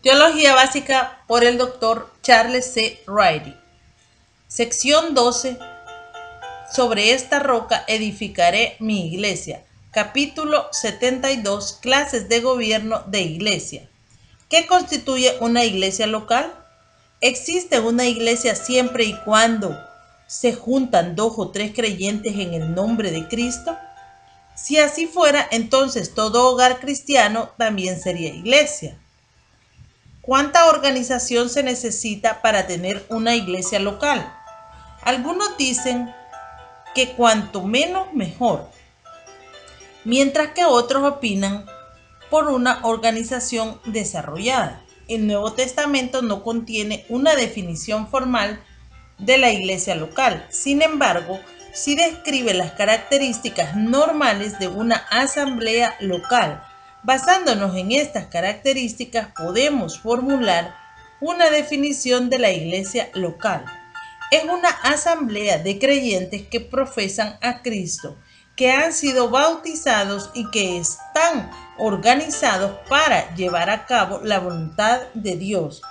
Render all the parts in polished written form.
Teología básica por el Dr. Charles C. Riley. Sección 12. Sobre esta roca edificaré mi iglesia. Capítulo 72. Clases de gobierno de iglesia. ¿Qué constituye una iglesia local? Existe una iglesia siempre y cuando se juntan 2 o 3 creyentes en el nombre de Cristo. Si así fuera, entonces todo hogar cristiano también sería iglesia. ¿Cuánta organización se necesita para tener una iglesia local? Algunos dicen que cuanto menos mejor, mientras que otros opinan por una organización desarrollada. El Nuevo Testamento no contiene una definición formal de la iglesia local. Sin embargo, sí describe las características normales de una asamblea local. Basándonos en estas características, podemos formular una definición de la iglesia local. Es una asamblea de creyentes que profesan a Cristo, que han sido bautizados y que están organizados para llevar a cabo la voluntad de Dios.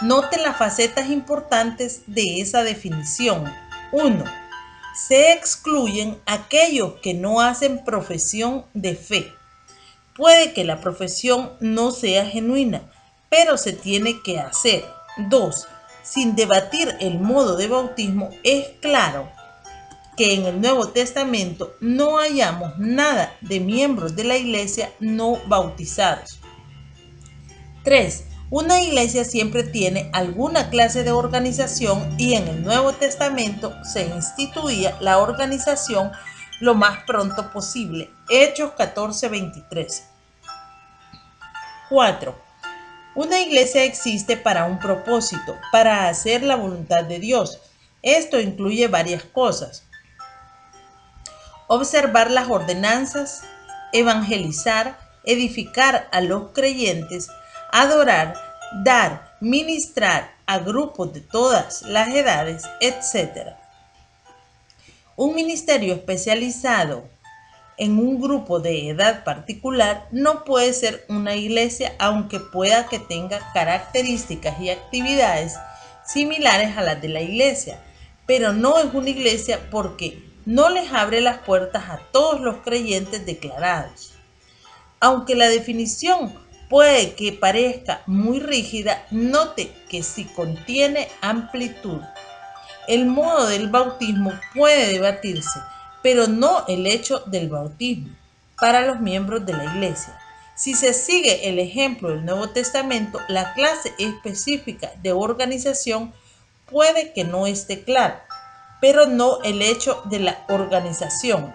Note las facetas importantes de esa definición. 1. Se excluyen aquellos que no hacen profesión de fe. Puede que la profesión no sea genuina, pero se tiene que hacer. 2. Sin debatir el modo de bautismo, es claro que en el Nuevo Testamento no hallamos nada de miembros de la iglesia no bautizados. 3. Una iglesia siempre tiene alguna clase de organización y en el Nuevo Testamento se instituía la organización lo más pronto posible. Hechos 14:23. 4. Una iglesia existe para un propósito, para hacer la voluntad de Dios. Esto incluye varias cosas: observar las ordenanzas, evangelizar, edificar a los creyentes, adorar, dar, ministrar a grupos de todas las edades, etc. Un ministerio especializado en un grupo de edad particular no puede ser una iglesia, aunque pueda que tenga características y actividades similares a las de la iglesia, pero no es una iglesia porque no les abre las puertas a todos los creyentes declarados. Aunque la definición puede que parezca muy rígida, note que sí contiene amplitud. El modo del bautismo puede debatirse, pero no el hecho del bautismo para los miembros de la iglesia. Si se sigue el ejemplo del Nuevo Testamento, la clase específica de organización puede que no esté clara, pero no el hecho de la organización.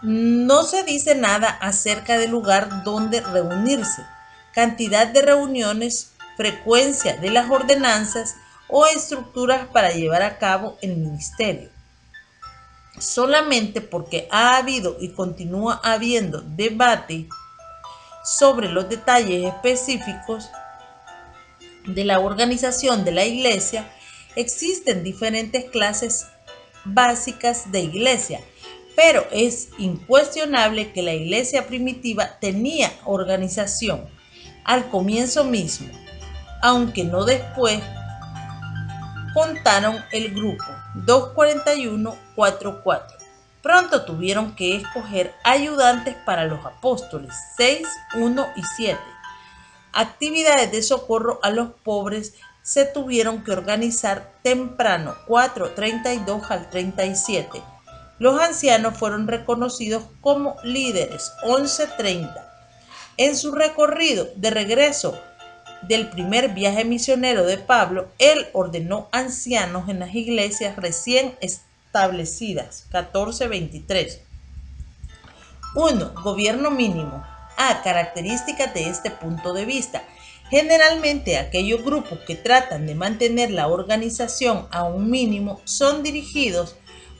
No se dice nada acerca del lugar donde reunirse, cantidad de reuniones, frecuencia de las ordenanzas o estructuras para llevar a cabo el ministerio. Solamente porque ha habido y continúa habiendo debate sobre los detalles específicos de la organización de la iglesia, existen diferentes clases básicas de iglesia, pero es incuestionable que la iglesia primitiva tenía organización al comienzo mismo, aunque no después. Contaron el grupo 2:41-4:4. Pronto tuvieron que escoger ayudantes para los apóstoles 6:1 y 7. Actividades de socorro a los pobres se tuvieron que organizar temprano 4:32-37. Los ancianos fueron reconocidos como líderes 11:30. En su recorrido de regreso del primer viaje misionero de Pablo, él ordenó ancianos en las iglesias recién establecidas 14:23. 1. Gobierno mínimo. Características de este punto de vista. Generalmente aquellos grupos que tratan de mantener la organización a un mínimo son dirigidos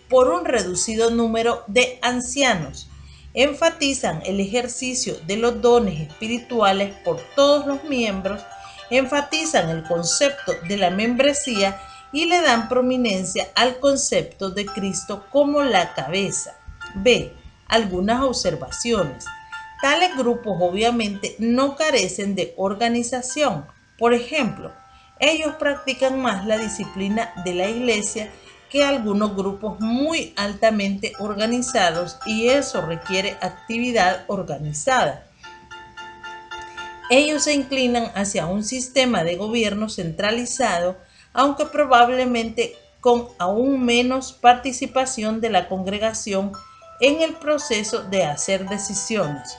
por un reducido número de ancianos. Enfatizan el ejercicio de los dones espirituales por todos los miembros, enfatizan el concepto de la membresía y le dan prominencia al concepto de Cristo como la cabeza. B. Algunas observaciones. Tales grupos obviamente no carecen de organización. Por ejemplo, ellos practican más la disciplina de la iglesia que algunos grupos muy altamente organizados, y eso requiere actividad organizada. Ellos se inclinan hacia un sistema de gobierno centralizado, aunque probablemente con aún menos participación de la congregación en el proceso de hacer decisiones.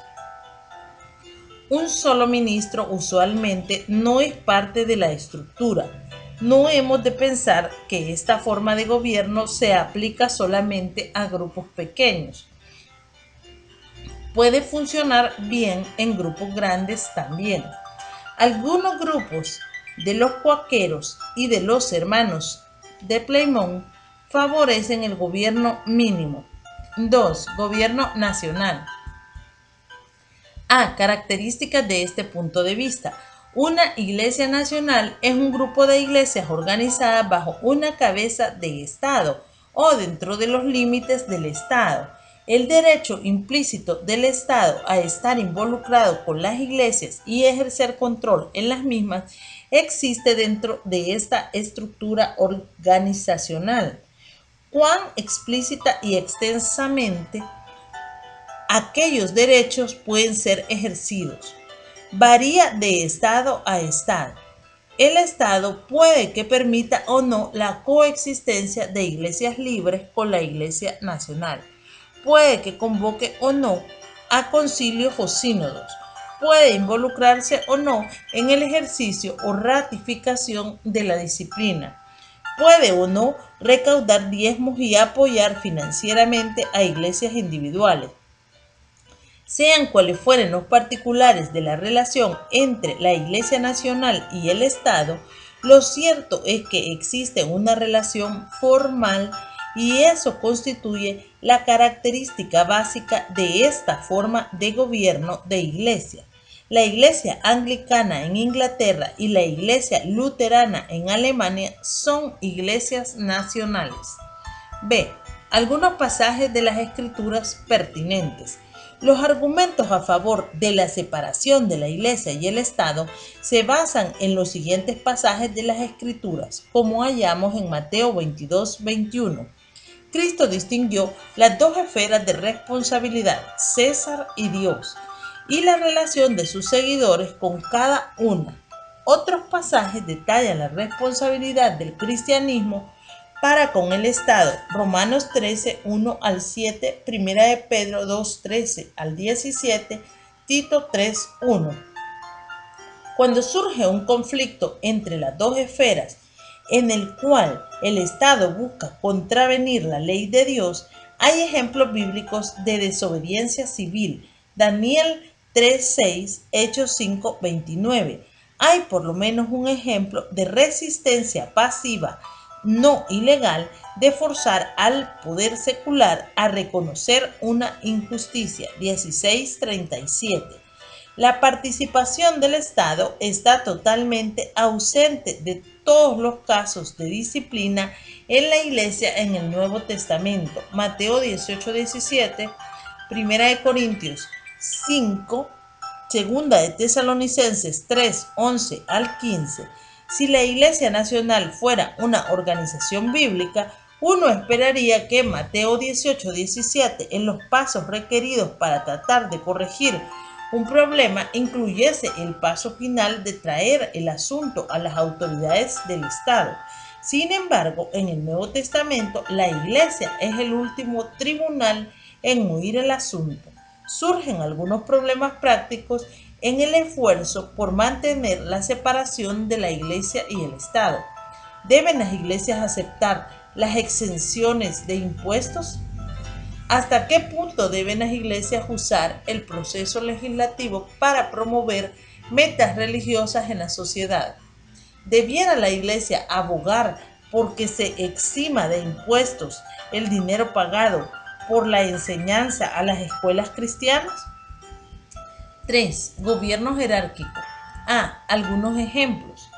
Un solo ministro usualmente no es parte de la estructura. No hemos de pensar que esta forma de gobierno se aplica solamente a grupos pequeños. Puede funcionar bien en grupos grandes también. Algunos grupos de los cuáqueros y de los hermanos de Plymouth favorecen el gobierno mínimo. 2. Gobierno nacional. Características de este punto de vista. Una iglesia nacional es un grupo de iglesias organizadas bajo una cabeza de Estado o dentro de los límites del Estado. El derecho implícito del Estado a estar involucrado con las iglesias y ejercer control en las mismas existe dentro de esta estructura organizacional. Cuán explícita y extensamente aquellos derechos pueden ser ejercidos varía de estado a estado. El Estado puede que permita o no la coexistencia de iglesias libres con la Iglesia Nacional. Puede que convoque o no a concilios o sínodos. Puede involucrarse o no en el ejercicio o ratificación de la disciplina. Puede o no recaudar diezmos y apoyar financieramente a iglesias individuales. Sean cuales fueren los particulares de la relación entre la Iglesia Nacional y el Estado, lo cierto es que existe una relación formal y eso constituye la característica básica de esta forma de gobierno de iglesia. La Iglesia Anglicana en Inglaterra y la Iglesia Luterana en Alemania son iglesias nacionales. B. Algunos pasajes de las Escrituras pertinentes. Los argumentos a favor de la separación de la Iglesia y el Estado se basan en los siguientes pasajes de las Escrituras, como hallamos en Mateo 22:21. Cristo distinguió las dos esferas de responsabilidad, César y Dios, y la relación de sus seguidores con cada una. Otros pasajes detallan la responsabilidad del cristianismo para con el Estado. Romanos 13, 1 al 7, Primera de Pedro 2, 13 al 17, Tito 3, 1. Cuando surge un conflicto entre las dos esferas, en el cual el Estado busca contravenir la ley de Dios, hay ejemplos bíblicos de desobediencia civil. Daniel 3:6, Hechos 5:29. Hay por lo menos un ejemplo de resistencia pasiva no ilegal de forzar al poder secular a reconocer una injusticia. 16:37. La participación del Estado está totalmente ausente de todos los casos de disciplina en la Iglesia en el Nuevo Testamento. Mateo 18:17, Primera de Corintios 5, Segunda de Tesalonicenses 3, 11 al 15. Si la Iglesia Nacional fuera una organización bíblica, uno esperaría que Mateo 18:17 en los pasos requeridos para tratar de corregir un problema incluyese el paso final de traer el asunto a las autoridades del Estado. Sin embargo, en el Nuevo Testamento, la Iglesia es el último tribunal en oír el asunto. Surgen algunos problemas prácticos en el esfuerzo por mantener la separación de la Iglesia y el Estado. ¿Deben las iglesias aceptar las exenciones de impuestos? ¿Hasta qué punto deben las iglesias usar el proceso legislativo para promover metas religiosas en la sociedad? ¿Debiera la iglesia abogar porque se exima de impuestos el dinero pagado por la enseñanza a las escuelas cristianas? 3. Gobierno jerárquico. Algunos ejemplos.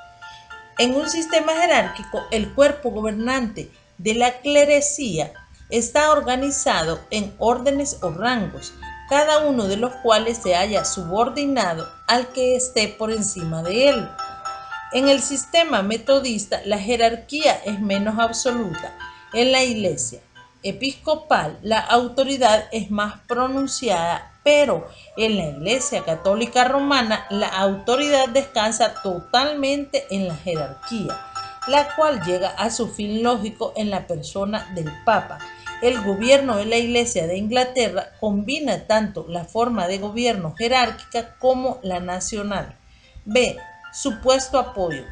En un sistema jerárquico, el cuerpo gobernante de la clerecía está organizado en órdenes o rangos cada uno de los cuales se haya subordinado al que esté por encima de él. En el sistema metodista, la jerarquía es menos absoluta. En la iglesia episcopal, la autoridad es más pronunciada, pero en la iglesia católica romana, la autoridad descansa totalmente en la jerarquía, la cual llega a su fin lógico en la persona del Papa. El gobierno de la Iglesia de Inglaterra combina tanto la forma de gobierno jerárquica como la nacional. B. Supuesto apoyo.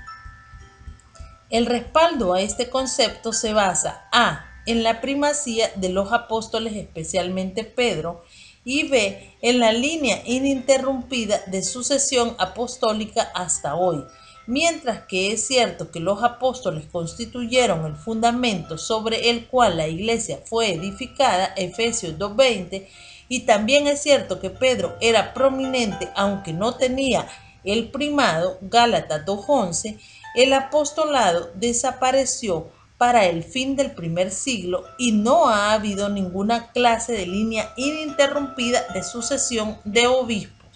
El respaldo a este concepto se basa a. En la primacía de los apóstoles, especialmente Pedro, y b. En la línea ininterrumpida de sucesión apostólica hasta hoy. Mientras que es cierto que los apóstoles constituyeron el fundamento sobre el cual la iglesia fue edificada, Efesios 2:20, y también es cierto que Pedro era prominente aunque no tenía el primado, Gálatas 2:11, el apostolado desapareció para el fin del primer siglo y no ha habido ninguna clase de línea ininterrumpida de sucesión de obispos,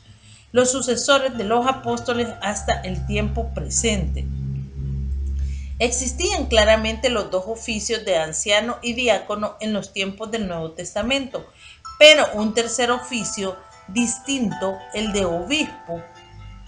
los sucesores de los apóstoles hasta el tiempo presente. Existían claramente los dos oficios de anciano y diácono en los tiempos del Nuevo Testamento, pero un tercer oficio distinto, el de obispo,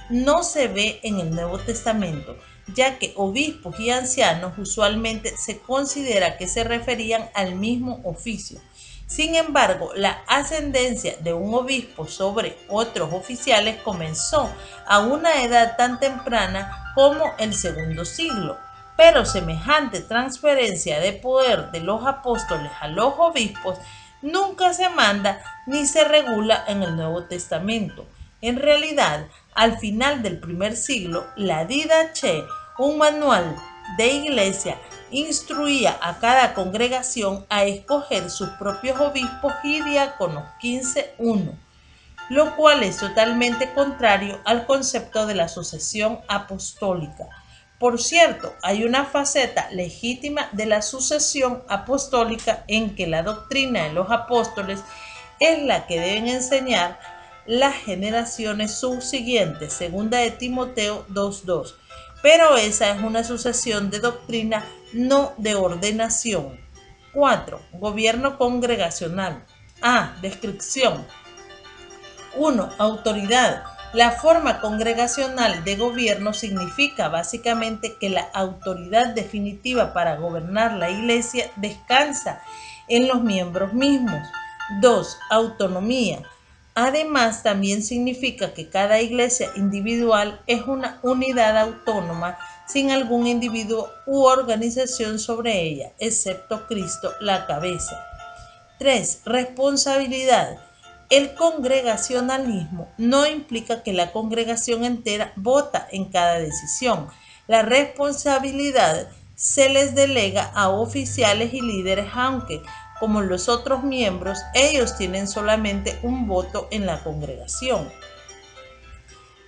no se ve en el Nuevo Testamento, ya que obispos y ancianos usualmente se considera que se referían al mismo oficio. Sin embargo, la ascendencia de un obispo sobre otros oficiales comenzó a una edad tan temprana como el segundo siglo, pero semejante transferencia de poder de los apóstoles a los obispos nunca se manda ni se regula en el Nuevo Testamento. En realidad, al final del primer siglo, la Didache, un manual de iglesia, instruía a cada congregación a escoger sus propios obispos y diáconos, 15:1, lo cual es totalmente contrario al concepto de la sucesión apostólica. Por cierto, hay una faceta legítima de la sucesión apostólica en que la doctrina de los apóstoles es la que deben enseñar las generaciones subsiguientes, segunda de Timoteo 2:2. Pero esa es una sucesión de doctrina, no de ordenación. 4. Gobierno congregacional. A. Descripción. 1. Autoridad. La forma congregacional de gobierno significa básicamente que la autoridad definitiva para gobernar la iglesia descansa en los miembros mismos. 2. Autonomía. Además, también significa que cada iglesia individual es una unidad autónoma sin algún individuo u organización sobre ella, excepto Cristo, la cabeza. 3. Responsabilidad. El congregacionalismo no implica que la congregación entera vota en cada decisión. La responsabilidad se les delega a oficiales y líderes, aunque como los otros miembros, ellos tienen solamente un voto en la congregación.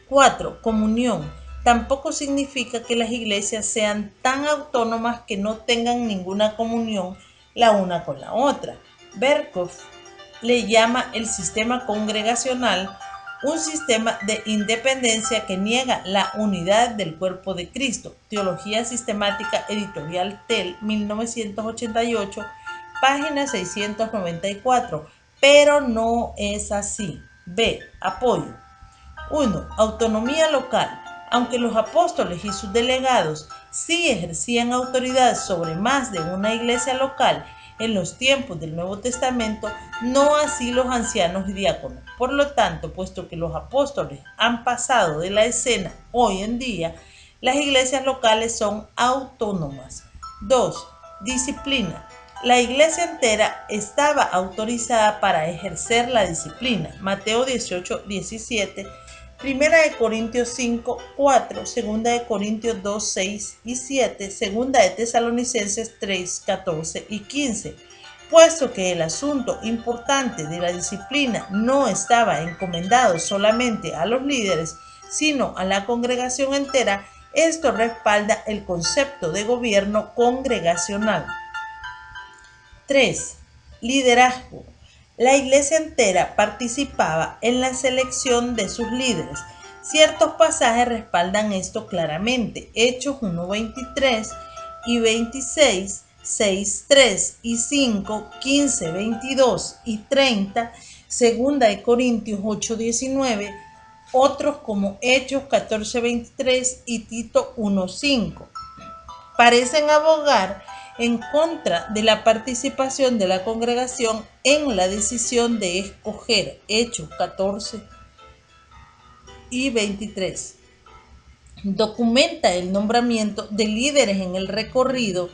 4. Comunión. Tampoco significa que las iglesias sean tan autónomas que no tengan ninguna comunión la una con la otra. Berkhoff le llama el sistema congregacional un sistema de independencia que niega la unidad del cuerpo de Cristo. Teología Sistemática Editorial TEL, 1988, página 694, pero no es así. B. Apoyo. 1. Autonomía local. Aunque los apóstoles y sus delegados sí ejercían autoridad sobre más de una iglesia local en los tiempos del Nuevo Testamento, no así los ancianos y diáconos. Por lo tanto, puesto que los apóstoles han pasado de la escena hoy en día, las iglesias locales son autónomas. 2. Disciplina. La iglesia entera estaba autorizada para ejercer la disciplina. Mateo 18:17, 1 Corintios 5:4, 2 Corintios 2:6 y 7, 2 Tesalonicenses 3:14 y 15. Puesto que el asunto importante de la disciplina no estaba encomendado solamente a los líderes, sino a la congregación entera, esto respalda el concepto de gobierno congregacional. 3. Liderazgo. La iglesia entera participaba en la selección de sus líderes. Ciertos pasajes respaldan esto claramente. Hechos 1:23 y 26, 6, 3 y 5, 15, 22 y 30, segunda de Corintios 8:19, otros como Hechos 14:23 y Tito 1:5. Parecen abogar en contra de la participación de la congregación en la decisión de escoger. Hechos 14 y 23. Documenta el nombramiento de líderes en el recorrido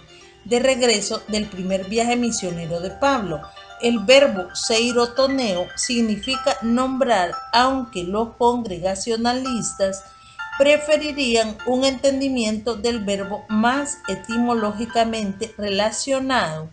de regreso del primer viaje misionero de Pablo. El verbo seirotoneo significa nombrar, aunque los congregacionalistas preferirían un entendimiento del verbo más etimológicamente relacionado,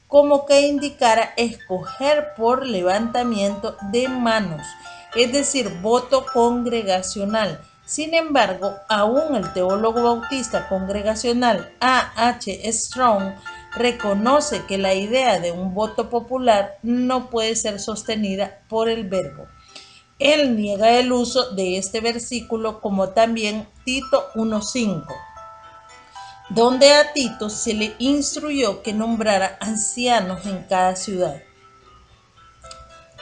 como que indicara escoger por levantamiento de manos, es decir, voto congregacional. Sin embargo, aún el teólogo bautista congregacional A. H. Strong reconoce que la idea de un voto popular no puede ser sostenida por el verbo. Él niega el uso de este versículo, como también Tito 1:5, donde a Tito se le instruyó que nombrara ancianos en cada ciudad,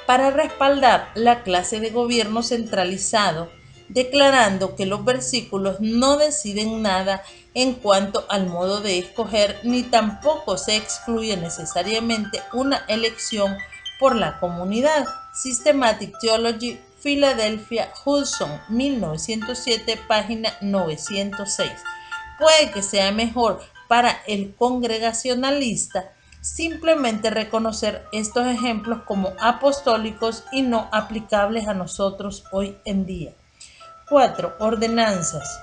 para respaldar la clase de gobierno centralizado, declarando que los versículos no deciden nada en cuanto al modo de escoger, ni tampoco se excluye necesariamente una elección por la comunidad. Systematic Theology, Philadelphia, Hudson, 1907, página 906. Puede que sea mejor para el congregacionalista simplemente reconocer estos ejemplos como apostólicos y no aplicables a nosotros hoy en día. 4. Ordenanzas.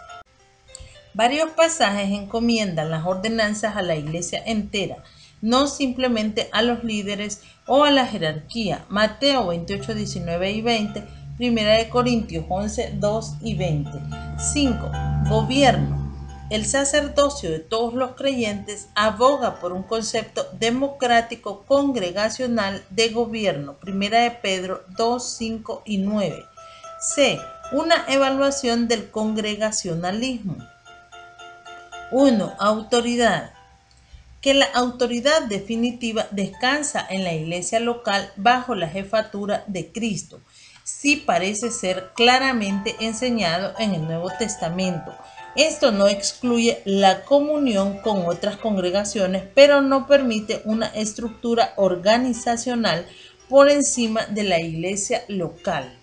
Varios pasajes encomiendan las ordenanzas a la iglesia entera, no simplemente a los líderes o a la jerarquía. Mateo 28, 19 y 20, 1 Corintios 11, 2 y 20. 5. Gobierno. El sacerdocio de todos los creyentes aboga por un concepto democrático congregacional de gobierno. 1 Pedro 2, 5 y 9. C. Una evaluación del congregacionalismo. 1. Autoridad. Que la autoridad definitiva descansa en la iglesia local bajo la jefatura de Cristo. Sí parece ser claramente enseñado en el Nuevo Testamento. Esto no excluye la comunión con otras congregaciones, pero no permite una estructura organizacional por encima de la iglesia local.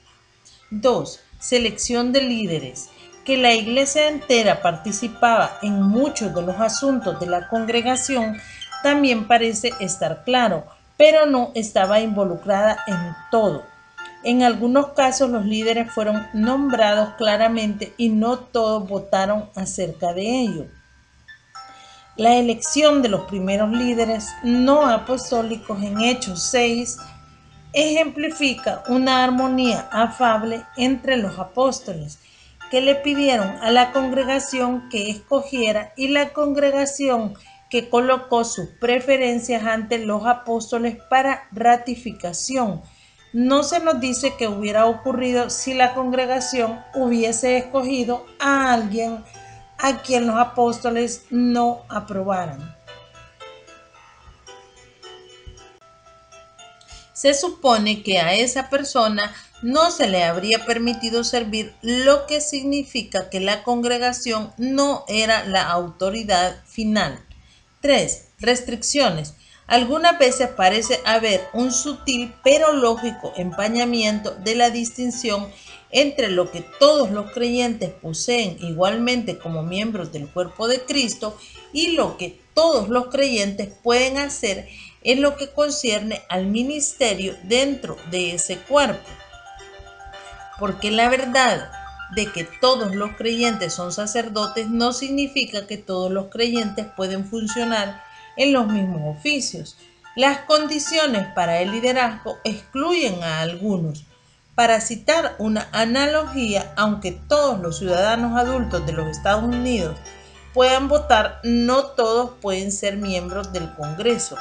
2. Selección de líderes. Que la iglesia entera participaba en muchos de los asuntos de la congregación también parece estar claro, pero no estaba involucrada en todo. En algunos casos los líderes fueron nombrados claramente y no todos votaron acerca de ello. La elección de los primeros líderes no apostólicos en Hechos 6 ejemplifica una armonía afable entre los apóstoles, que le pidieron a la congregación que escogiera, y la congregación que colocó sus preferencias ante los apóstoles para ratificación. No se nos dice qué hubiera ocurrido si la congregación hubiese escogido a alguien a quien los apóstoles no aprobaran. Se supone que a esa persona no se le habría permitido servir, lo que significa que la congregación no era la autoridad final. 3. Restricciones. Algunas veces parece haber un sutil pero lógico empañamiento de la distinción entre lo que todos los creyentes poseen igualmente como miembros del cuerpo de Cristo y lo que todos los creyentes pueden hacer en lo que concierne al ministerio dentro de ese cuerpo. Porque la verdad de que todos los creyentes son sacerdotes no significa que todos los creyentes pueden funcionar en los mismos oficios. Las condiciones para el liderazgo excluyen a algunos. Para citar una analogía, aunque todos los ciudadanos adultos de los Estados Unidos puedan votar, no todos pueden ser miembros del Congreso.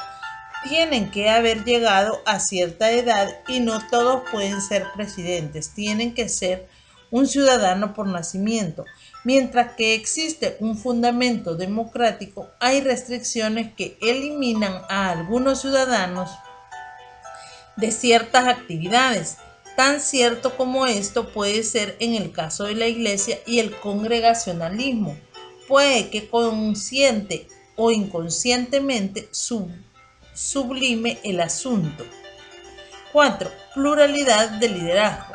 tienen que haber llegado a cierta edad y no todos pueden ser presidentes, tienen que ser un ciudadano por nacimiento. Mientras que existe un fundamento democrático, hay restricciones que eliminan a algunos ciudadanos de ciertas actividades. Tan cierto como esto puede ser en el caso de la iglesia y el congregacionalismo. Puede que consciente o inconscientemente sublime el asunto. 4. Pluralidad de liderazgo.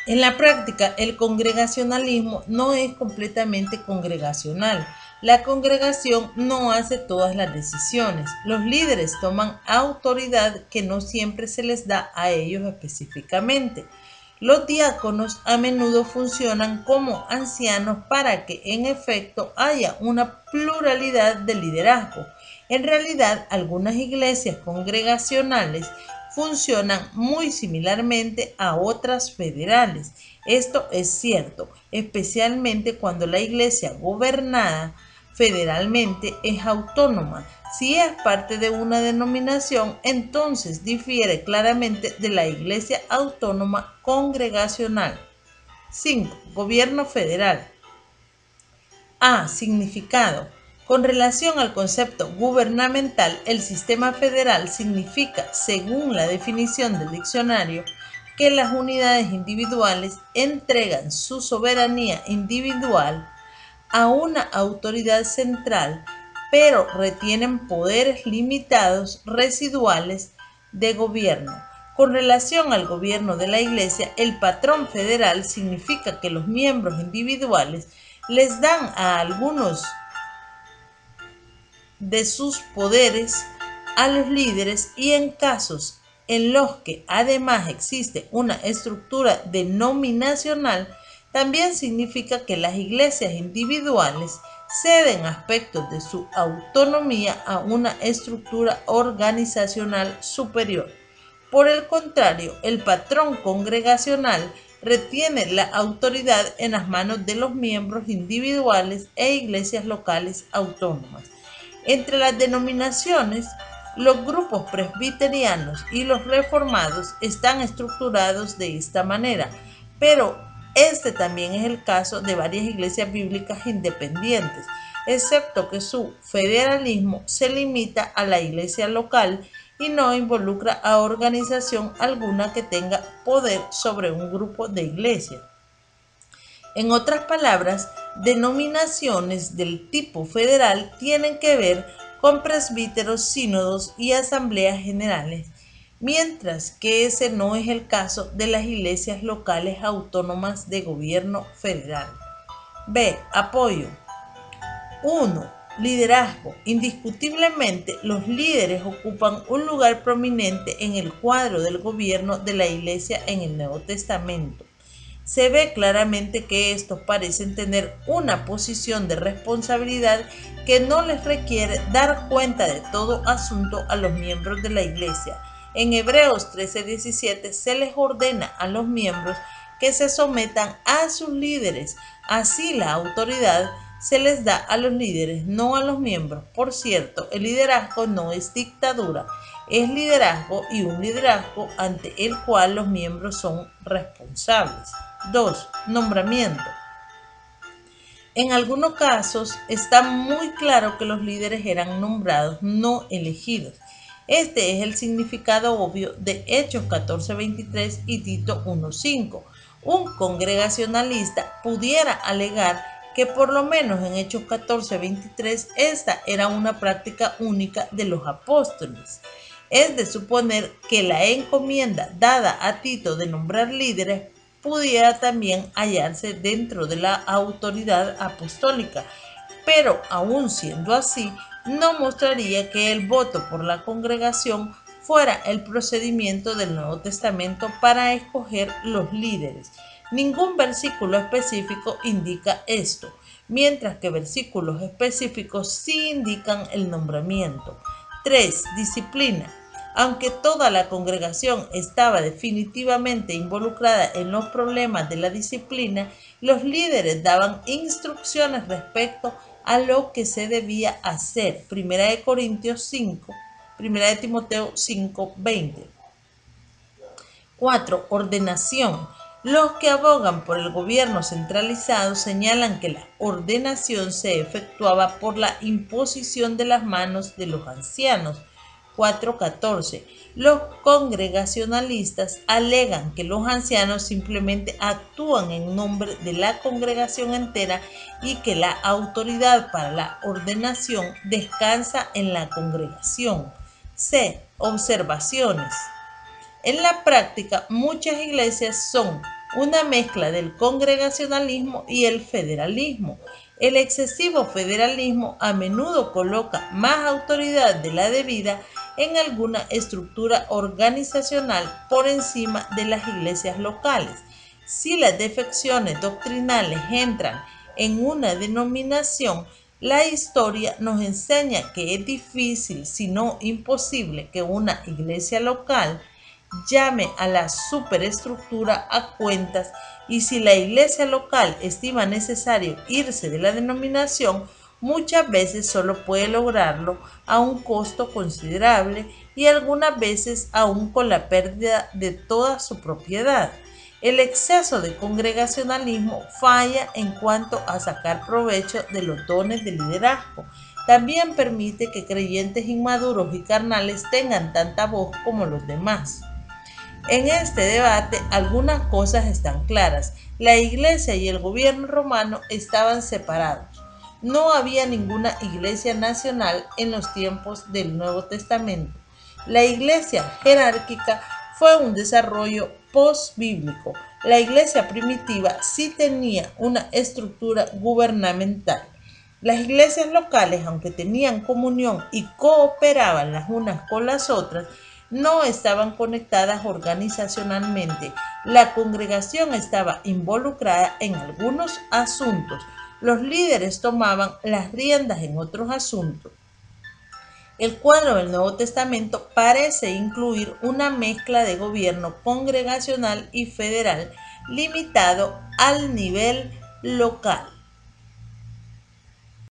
En la práctica, el congregacionalismo no es completamente congregacional. La congregación no hace todas las decisiones. Los líderes toman autoridad que no siempre se les da a ellos específicamente. Los diáconos a menudo funcionan como ancianos para que en efecto haya una pluralidad de liderazgo. En realidad, algunas iglesias congregacionales funcionan muy similarmente a otras federales. Esto es cierto, especialmente cuando la iglesia gobernada federalmente es autónoma. Si es parte de una denominación, entonces difiere claramente de la iglesia autónoma congregacional. 5. Gobierno federal. A. Significado. Con relación al concepto gubernamental, el sistema federal significa, según la definición del diccionario, que las unidades individuales entregan su soberanía individual a una autoridad central, pero retienen poderes limitados residuales de gobierno. Con relación al gobierno de la Iglesia, el patrón federal significa que los miembros individuales les dan a algunos de sus poderes a los líderes y en casos en los que además existe una estructura denominacional, también significa que las iglesias individuales ceden aspectos de su autonomía a una estructura organizacional superior. Por el contrario, el patrón congregacional retiene la autoridad en las manos de los miembros individuales e iglesias locales autónomas. Entre las denominaciones, los grupos presbiterianos y los reformados están estructurados de esta manera, pero este también es el caso de varias iglesias bíblicas independientes, excepto que su federalismo se limita a la iglesia local y no involucra a organización alguna que tenga poder sobre un grupo de iglesias. En otras palabras, denominaciones del tipo federal tienen que ver con presbíteros, sínodos y asambleas generales, mientras que ese no es el caso de las iglesias locales autónomas de gobierno federal. B. Apoyo. 1. Liderazgo. Indiscutiblemente, los líderes ocupan un lugar prominente en el cuadro del gobierno de la Iglesia en el Nuevo Testamento. Se ve claramente que estos parecen tener una posición de responsabilidad que no les requiere dar cuenta de todo asunto a los miembros de la Iglesia. En Hebreos 13:17 se les ordena a los miembros que se sometan a sus líderes. Así la autoridad se les da a los líderes, no a los miembros. Por cierto, el liderazgo no es dictadura, es liderazgo y un liderazgo ante el cual los miembros son responsables. 2. Nombramiento. En algunos casos está muy claro que los líderes eran nombrados, no elegidos. Este es el significado obvio de Hechos 14:23 y Tito 1:5. Un congregacionalista pudiera alegar que por lo menos en Hechos 14:23 esta era una práctica única de los apóstoles. Es de suponer que la encomienda dada a Tito de nombrar líderes pudiera también hallarse dentro de la autoridad apostólica, pero aun siendo así, no mostraría que el voto por la congregación fuera el procedimiento del Nuevo Testamento para escoger los líderes. Ningún versículo específico indica esto, mientras que versículos específicos sí indican el nombramiento. 3. Disciplina. Aunque toda la congregación estaba definitivamente involucrada en los problemas de la disciplina, los líderes daban instrucciones respecto a lo que se debía hacer. 1 Corintios 5, 1 de Timoteo 5:20. 4. Ordenación. Los que abogan por el gobierno centralizado señalan que la ordenación se efectuaba por la imposición de las manos de los ancianos. 4.14. Los congregacionalistas alegan que los ancianos simplemente actúan en nombre de la congregación entera y que la autoridad para la ordenación descansa en la congregación. C. Observaciones. En la práctica, muchas iglesias son una mezcla del congregacionalismo y el federalismo. El excesivo federalismo a menudo coloca más autoridad de la debida en alguna estructura organizacional por encima de las iglesias locales. Si las defecciones doctrinales entran en una denominación, la historia nos enseña que es difícil, si no imposible, que una iglesia local llame a la superestructura a cuentas, y si la iglesia local estima necesario irse de la denominación, muchas veces solo puede lograrlo a un costo considerable y algunas veces aún con la pérdida de toda su propiedad. El exceso de congregacionalismo falla en cuanto a sacar provecho de los dones de liderazgo. También permite que creyentes inmaduros y carnales tengan tanta voz como los demás. En este debate algunas cosas están claras. La iglesia y el gobierno romano estaban separados. No había ninguna iglesia nacional en los tiempos del Nuevo Testamento. La iglesia jerárquica fue un desarrollo post-bíblico. La iglesia primitiva sí tenía una estructura gubernamental. Las iglesias locales, aunque tenían comunión y cooperaban las unas con las otras, no estaban conectadas organizacionalmente. La congregación estaba involucrada en algunos asuntos. Los líderes tomaban las riendas en otros asuntos. El cuadro del Nuevo Testamento parece incluir una mezcla de gobierno congregacional y federal limitado al nivel local.